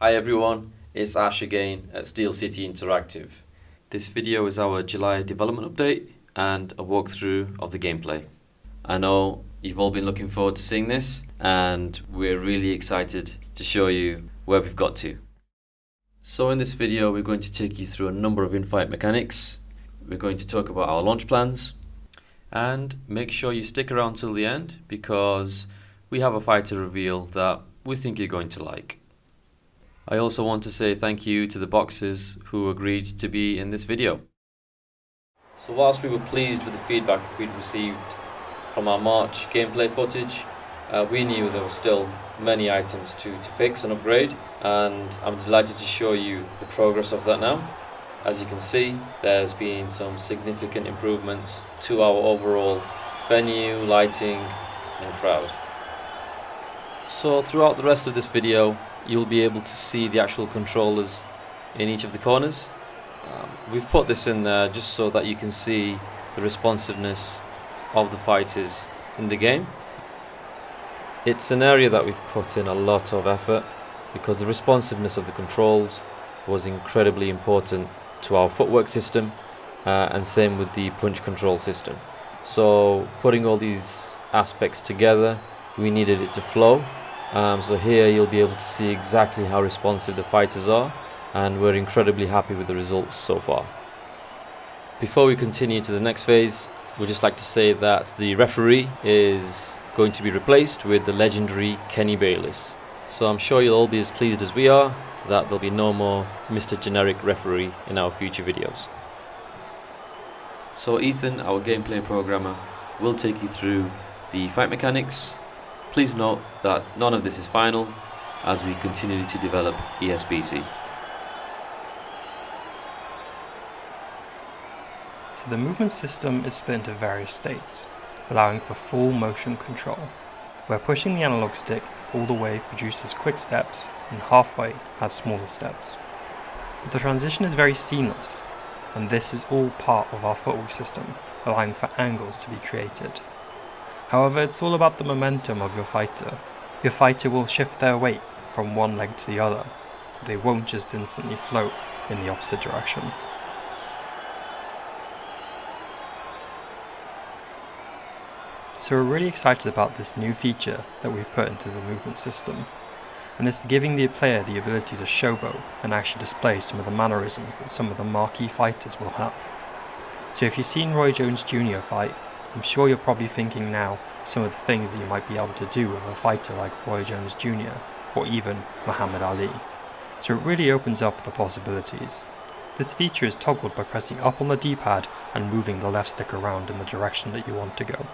Hi everyone, it's Ash again at Steel City Interactive. This video is our July development update and a walkthrough of the gameplay. I know you've all been looking forward to seeing this and we're really excited to show you where we've got to. So in this video we're going to take you through a number of in-fight mechanics. We're going to talk about our launch plans and make sure you stick around till the end because we have a fighter reveal that we think you're going to like. I also want to say thank you to the boxers who agreed to be in this video. So whilst we were pleased with the feedback we'd received from our March gameplay footage, we knew there were still many items to fix and upgrade, and I'm delighted to show you the progress of that now. As you can see, there's been some significant improvements to our overall venue, lighting and crowd. So throughout the rest of this video, you'll be able to see the actual controllers in each of the corners. We've put this in there just so that you can see the responsiveness of the fighters in the game. It's an area that we've put in a lot of effort because the responsiveness of the controls was incredibly important to our footwork system, and same with the punch control system. So putting all these aspects together, we needed it to flow. So here you'll be able to see exactly how responsive the fighters are, and we're incredibly happy with the results so far. Before we continue to the next phase, we'd just like to say that the referee is going to be replaced with the legendary Kenny Bayliss. So I'm sure you'll all be as pleased as we are that there'll be no more Mr. Generic Referee in our future videos. So Ethan, our gameplay programmer, will take you through the fight mechanics. Please note that none of this is final as we continue to develop ESBC. So the movement system is split into various states, allowing for full motion control, where pushing the analog stick all the way produces quick steps and halfway has smaller steps. But the transition is very seamless, and this is all part of our footwork system, allowing for angles to be created. However, it's all about the momentum of your fighter. Your fighter will shift their weight from one leg to the other. They won't just instantly float in the opposite direction. So we're really excited about this new feature that we've put into the movement system, and it's giving the player the ability to showboat and actually display some of the mannerisms that some of the marquee fighters will have. So if you've seen Roy Jones Jr. fight, I'm sure you're probably thinking now some of the things that you might be able to do with a fighter like Roy Jones Jr. or even Muhammad Ali. So it really opens up the possibilities. This feature is toggled by pressing up on the D-pad and moving the left stick around in the direction that you want to go.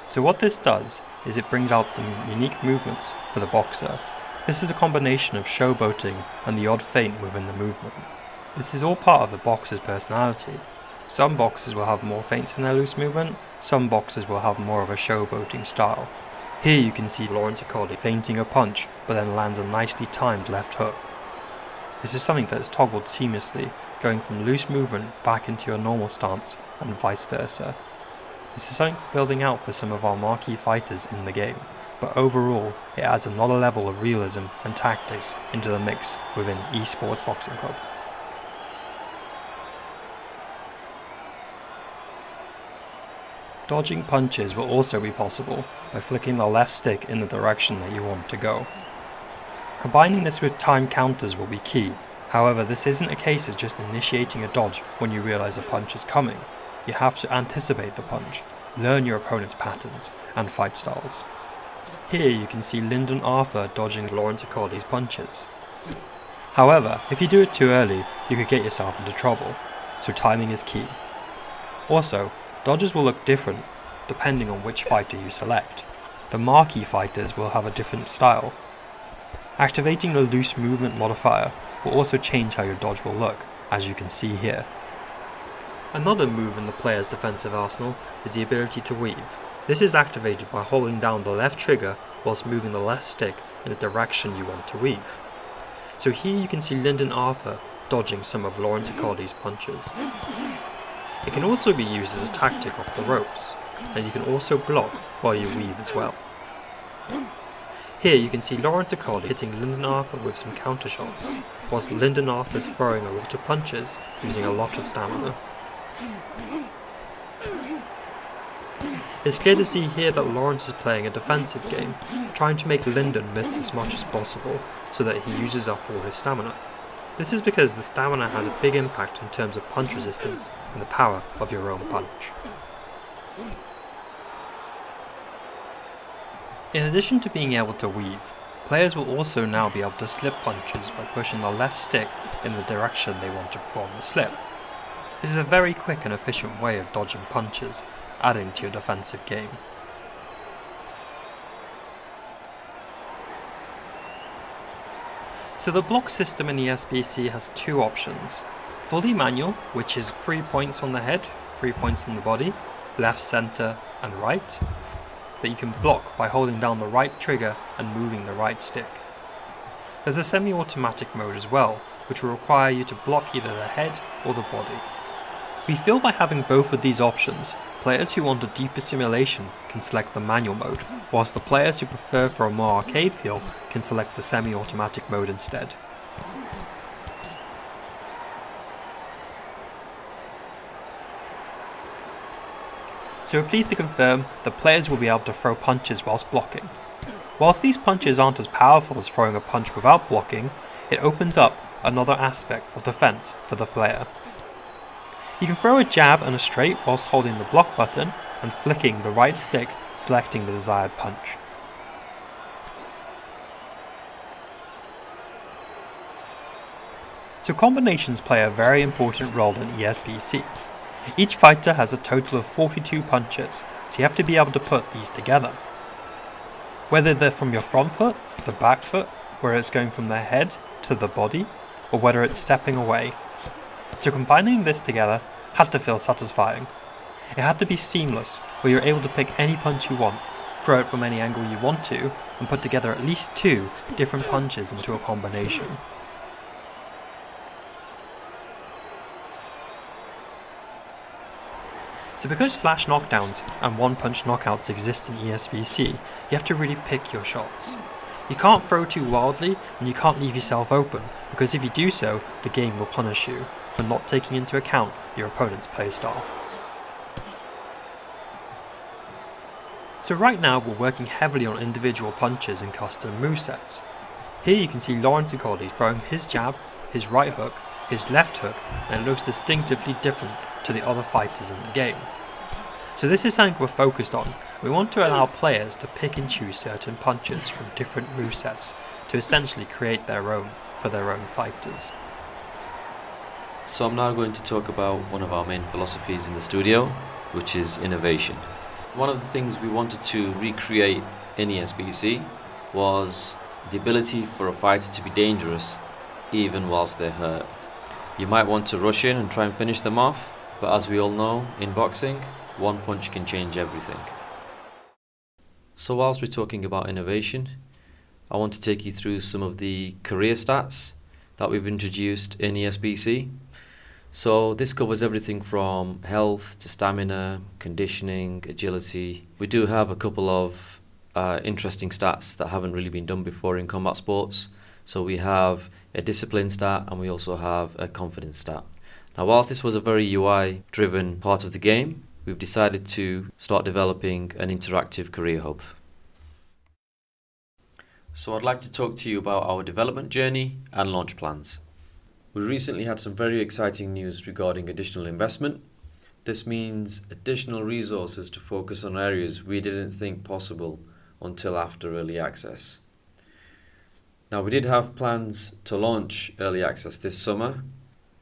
So what this does is it brings out the unique movements for the boxer. This is a combination of showboating and the odd feint within the movement. This is all part of the boxer's personality. Some boxers will have more feints in their loose movement, some boxers will have more of a showboating style. Here you can see Lawrence Accordi feinting a punch but then lands a nicely timed left hook. This is something that is toggled seamlessly, going from loose movement back into your normal stance and vice versa. This is something we're building out for some of our marquee fighters in the game, but overall it adds another level of realism and tactics into the mix within eSports Boxing Club. Dodging punches will also be possible by flicking the left stick in the direction that you want to go. Combining this with time counters will be key. However, this isn't a case of just initiating a dodge when you realize a punch is coming. You have to anticipate the punch, learn your opponent's patterns and fight styles. Here you can see Lyndon Arthur dodging Lawrence Accordi's punches. However, if you do it too early, you could get yourself into trouble, so timing is key. Also, dodges will look different depending on which fighter you select. The marquee fighters will have a different style. Activating the loose movement modifier will also change how your dodge will look, as you can see here. Another move in the player's defensive arsenal is the ability to weave. This is activated by holding down the left trigger whilst moving the left stick in the direction you want to weave. So here you can see Lyndon Arthur dodging some of Lawrence Accordi's punches. It can also be used as a tactic off the ropes, and you can also block while you weave as well. Here you can see Lawrence Acoli hitting Lyndon Arthur with some counter shots, whilst Lyndon Arthur is throwing a lot of punches using a lot of stamina. It's clear to see here that Lawrence is playing a defensive game, trying to make Lyndon miss as much as possible so that he uses up all his stamina. This is because the stamina has a big impact in terms of punch resistance and the power of your own punch. In addition to being able to weave, players will also now be able to slip punches by pushing the left stick in the direction they want to perform the slip. This is a very quick and efficient way of dodging punches, adding to your defensive game. So the block system in ESBC has two options. Fully manual, which is 3 points on the head, 3 points on the body, left, center and right, that you can block by holding down the right trigger and moving the right stick. There's a semi-automatic mode as well, which will require you to block either the head or the body. We feel by having both of these options, players who want a deeper simulation can select the manual mode, whilst the players who prefer for a more arcade feel can select the semi-automatic mode instead. So we're pleased to confirm that players will be able to throw punches whilst blocking. Whilst these punches aren't as powerful as throwing a punch without blocking, it opens up another aspect of defense for the player. You can throw a jab and a straight whilst holding the block button and flicking the right stick, selecting the desired punch. So combinations play a very important role in ESBC. Each fighter has a total of 42 punches, so you have to be able to put these together. Whether they're from your front foot, the back foot, where it's going from their head to the body, or whether it's stepping away. So combining this together had to feel satisfying. It had to be seamless, where you're able to pick any punch you want, throw it from any angle you want to, and put together at least 2 different punches into a combination. So because flash knockdowns and one-punch knockouts exist in ESBC, you have to really pick your shots. You can't throw too wildly, and you can't leave yourself open, because if you do so, the game will punish you for not taking into account your opponent's playstyle. So right now we're working heavily on individual punches and custom movesets. Here you can see Lawrence Acoli throwing his jab, his right hook, his left hook, and it looks distinctively different to the other fighters in the game. So this is something we're focused on. We want to allow players to pick and choose certain punches from different movesets to essentially create their own for their own fighters. So I'm now going to talk about one of our main philosophies in the studio, which is innovation. One of the things we wanted to recreate in ESBC was the ability for a fighter to be dangerous even whilst they're hurt. You might want to rush in and try and finish them off, but as we all know, in boxing, one punch can change everything. So whilst we're talking about innovation, I want to take you through some of the career stats that we've introduced in ESBC. So this covers everything from health to stamina, conditioning, agility. We do have a couple of interesting stats that haven't really been done before in combat sports. So we have a discipline stat and we also have a confidence stat. Now whilst this was a very UI driven part of the game, we've decided to start developing an interactive career hub. So I'd like to talk to you about our development journey and launch plans. We recently had some very exciting news regarding additional investment. This means additional resources to focus on areas we didn't think possible until after early access. Now we did have plans to launch early access this summer.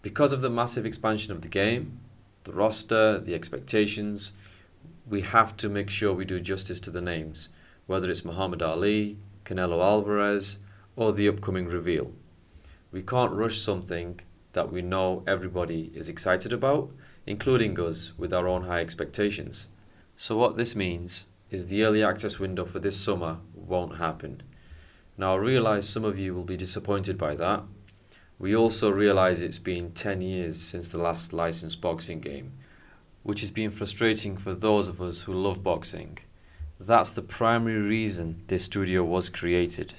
Because of the massive expansion of the game, the roster, the expectations, we have to make sure we do justice to the names, whether it's Muhammad Ali, Canelo Alvarez, or the upcoming reveal. We can't rush something that we know everybody is excited about, including us with our own high expectations. So what this means is the early access window for this summer won't happen. Now I realise some of you will be disappointed by that. We also realise it's been 10 years since the last licensed boxing game, which has been frustrating for those of us who love boxing. That's the primary reason this studio was created.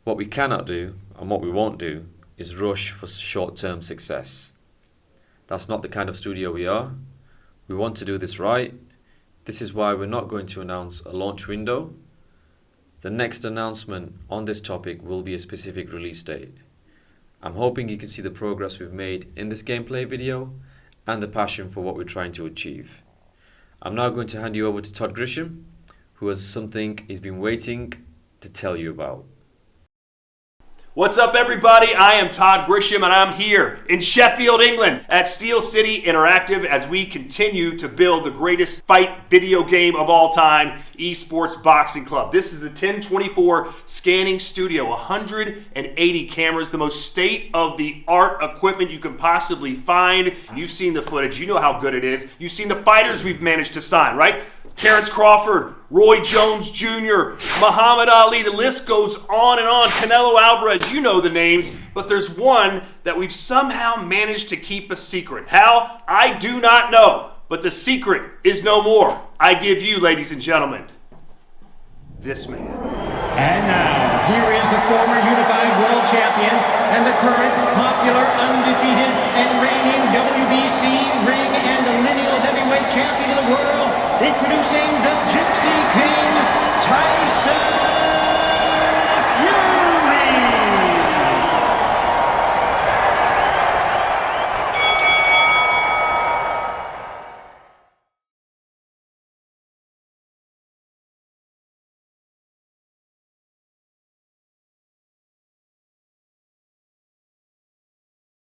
What we cannot do, and what we won't do, is rush for short-term success. That's not the kind of studio we are. We want to do this right. This is why we're not going to announce a launch window. The next announcement on this topic will be a specific release date. I'm hoping you can see the progress we've made in this gameplay video and the passion for what we're trying to achieve. I'm now going to hand you over to Todd Grisham, who has something he's been waiting to tell you about. What's up, everybody? I am Todd Grisham, and I'm here in Sheffield, England at Steel City Interactive as we continue to build the greatest fight video game of all time, eSports Boxing Club. This is the 1024 scanning studio, 180 cameras, the most state-of-the-art equipment you can possibly find. You've seen the footage. You know how good it is. You've seen the fighters we've managed to sign, right? Terrence Crawford, Roy Jones Jr., Muhammad Ali, the list goes on and on. Canelo Alvarez, you know the names, but there's one that we've somehow managed to keep a secret. How? I do not know, but the secret is no more. I give you, ladies and gentlemen, this man. And now, here is the former unified world champion and the current popular, undefeated, and reigning WBC ring and lineal heavyweight champion of the world, introducing the Gypsy King